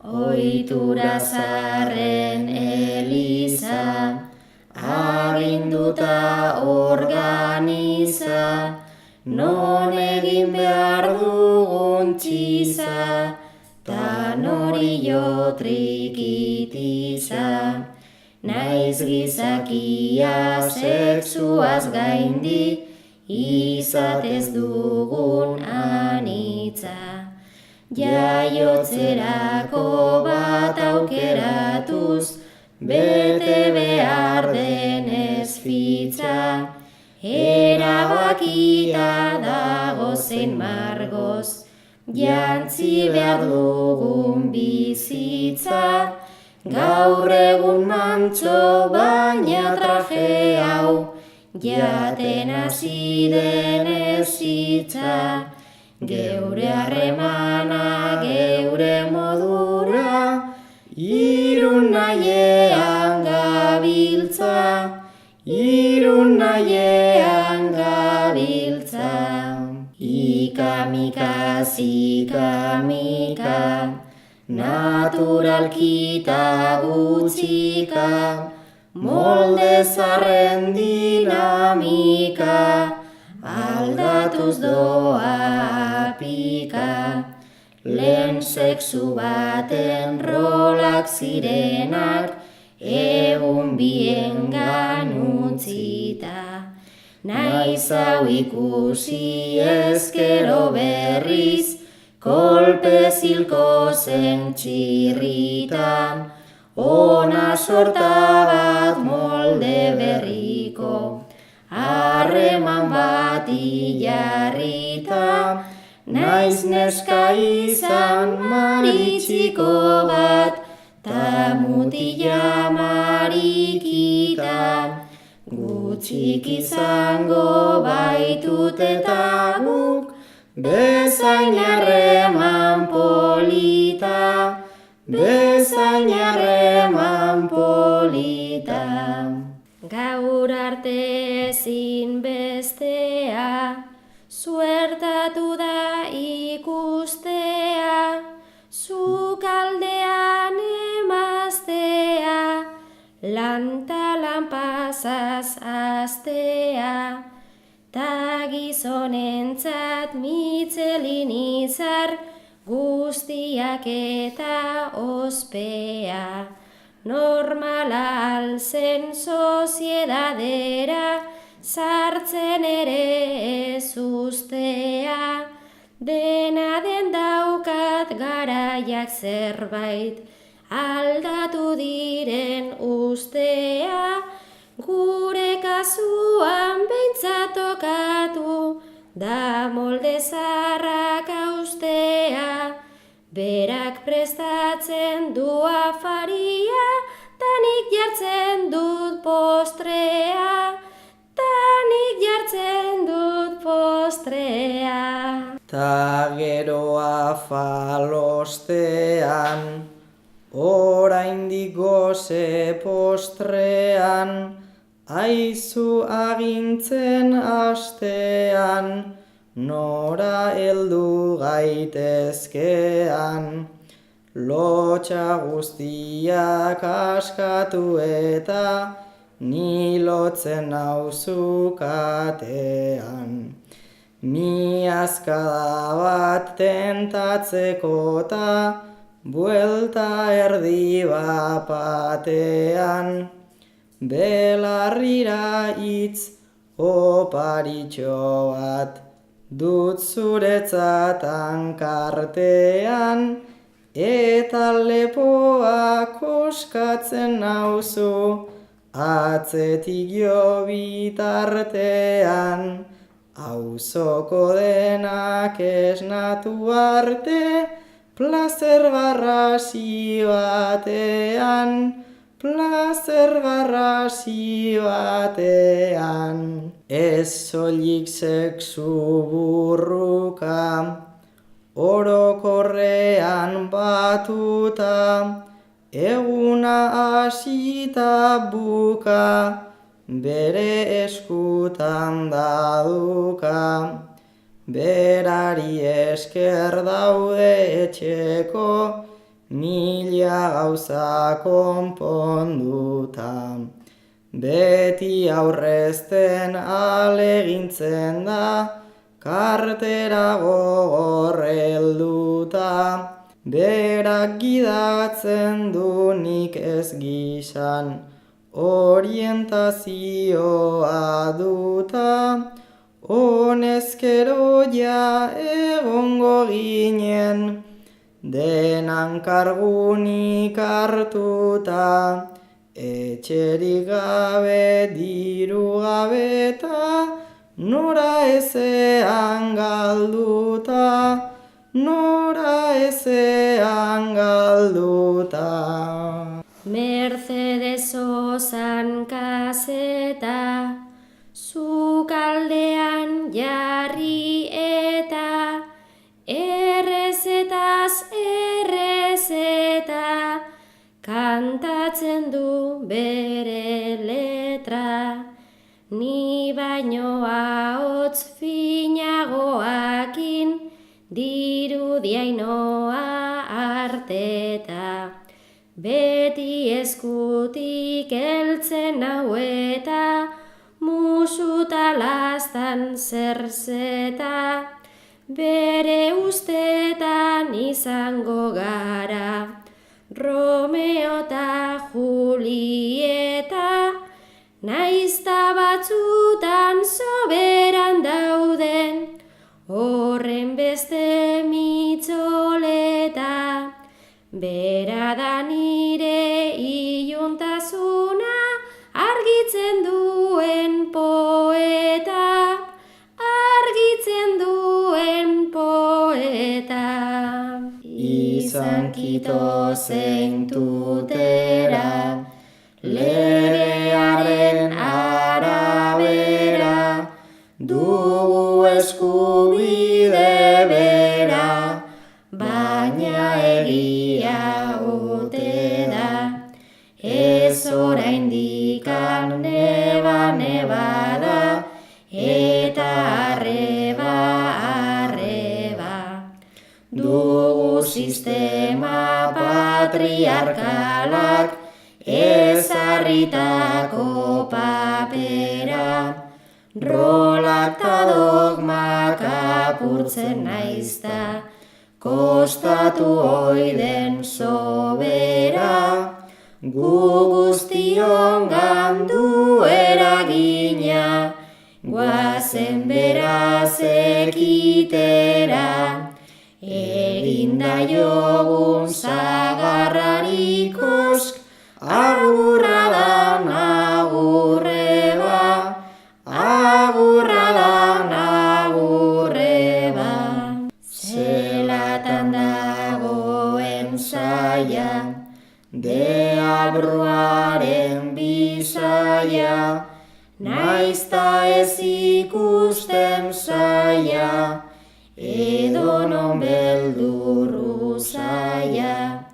Ohitura zaharren eliza, aginduta organiza, non egin behar dugun txiza, ta nori jo trikitiza. Naiz gizakia sexuaz gaindi, izatez dugun anitza. Jaiotzerako bat aukeratuz, bete behar denez fitza, erabakita dagozen margoz, jantzi behar dugun bizitza, gaur egun mantso baina traje hau, jaten hasi denez hitza, geure harremana, geure modura, irun nahiean gabiltza, irun nahiean gabiltza. Ikamika, zikamika, naturalkita gutxika, molde zarren dinamika, aldatuz doa apika. Lehen sexu baten rolak zirenak, egun biengan utzita. Naiz hau ikusi ezkero berriz, kolpe zilko zen txirrita, ona sorta bat molde berriko, harreman bat ilarrita, naiz neska izan maritxiko bat, ta mutila marikita, gutxik izango baitut eta guk, bezain harreman polita, bezain harreman polita. Gaur arte ezin bestea, suertatu da ikustea, sukaldean emaztea, lantalan pasaz astea, ta gizonentzat mitzelin izar, guztiak eta ospea. Normala alzen soziedadera, sartzen ere ez ustea, dena den daukat garaiak zerbait, aldatu diren ustea, gure kasuan behintzat tokatu, da molde zaharrak haustea, berak prestatzen du afaria, tanik jartzen dut postrea, tanik jartzen dut postrea. Ta gero afalostean, oraindik goze postrean, aizu agintzen astean, nora heldu gaitezkean, lotxa guztiak askatu eta ni lotzen nauzukatean. Miazkada bat tentatzeko ta buelta erdi bapatean, belarrira hitz oparitxo bat, dut zuretzat hankartean, eta lepoa koskatzen nauzu, atzetik jo bitartean, auzoko denak esnatu arte, plazer garrasi batean, plazer garrasi batean. Ez soilik sexu burruka, orokorrean batuta, eguna hasita buka, bere eskutan daduka, berari esker daude etxeko, mila gauza konponduta. Beti aurrezten alegintzen da, kartera gogor helduta. Berak gidatzen du nik ez gisan, orientazioa duta. Honezkero ja egongo ginen, denan kargunik hartuta. Etxerik gabe, diru gabe eta nora ezean galduta, nora ezean galduta. Mercedes Osan kaseta, sukaldean jarri eta errezetaz errezeta, kantatzen du bere letra, ni baino ahots finagoakin, dirudiainoa arteta. Beti eskutik heltzen hau eta musuta lastan zerzeta, bere ustetan izango gara. Romeo eta Julieta, naizta batzutan soberan dauden, horren beste mitzoleta. Bera da nire iluntasuna argitzen duen poeta, argitzen duen poeta. Izan kito zeintutera, legearen arabera, dugu eskubide bera, baina egia ote da, ez oraindik neba da, eta arreba. Dugu sistema patriarkalak ezarritako papera, rolak ta dogmak apurtzen naizta, kostatu oiden sobera, gu guztion gandu eragina, guazen beraz ekitera. Eginda jogun zagarrari kosk, agurra dan agurreba, agurra dan agurreba. Zelatan dagoen zaia, deabruaren bizaia, naizta ez ikusten zaia, edonon beldurru zaia.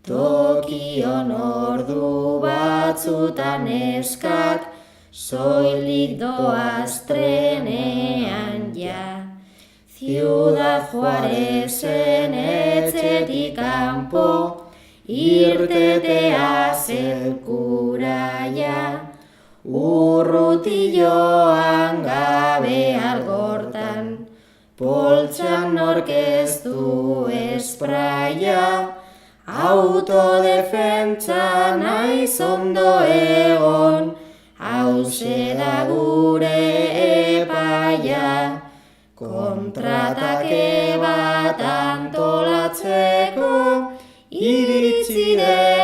Tokion ordu batzutan eskak, soilik doaz trenean ja. Ciudad Juarezen etxetik kanpo, irtetea zelkura ja. Urrutilloan gabe algortan, poltsan orkestu espraia, autodefentsa naiz ondo egon, hauxe da gure epaia, kontratake bat antolatzeko iritsi den